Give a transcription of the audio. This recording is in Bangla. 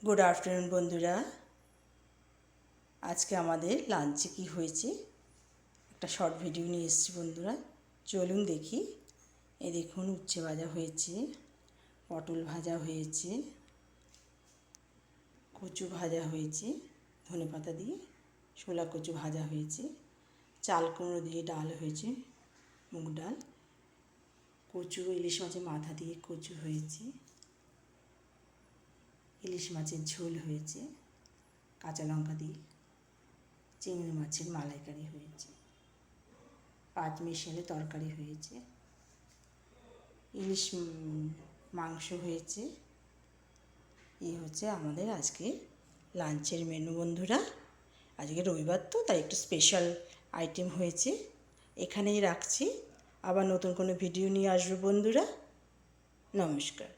গুড আফটারনুন বন্ধুরা। আজকে আমাদের লাঞ্চে কি হয়েছে একটা শর্ট ভিডিও নিয়ে এসেছি বন্ধুরা, চলুন দেখি। এই দেখুন, উচ্ছে ভাজা হয়েছে, পটল ভাজা হয়েছে, কচু ভাজা হয়েছে, ধনেপাতা দিয়ে শোলা কচু ভাজা হয়েছে, চাল কুমড়ো দিয়ে ডাল হয়েছে, মুগ ডাল, কচু ইলিশ মাছের মাথা দিয়ে কচু হয়েছে, ইলিশ মাছের ঝোল হয়েছে, কাঁচা লঙ্কা দিয়ে চিংড়ি মাছের মালাইকারি হয়েছে, পাঁচমিশালি তরকারি হয়েছে, ইলিশ মাংস হয়েছে। এই হচ্ছে আমাদের আজকে লাঞ্চের মেনু বন্ধুরা। আজকে রবিবার তো, তাই একটু স্পেশাল আইটেম হয়েছে। এখানেই রাখছি, আবার নতুন কোনো ভিডিও নিয়ে আসবো বন্ধুরা। নমস্কার।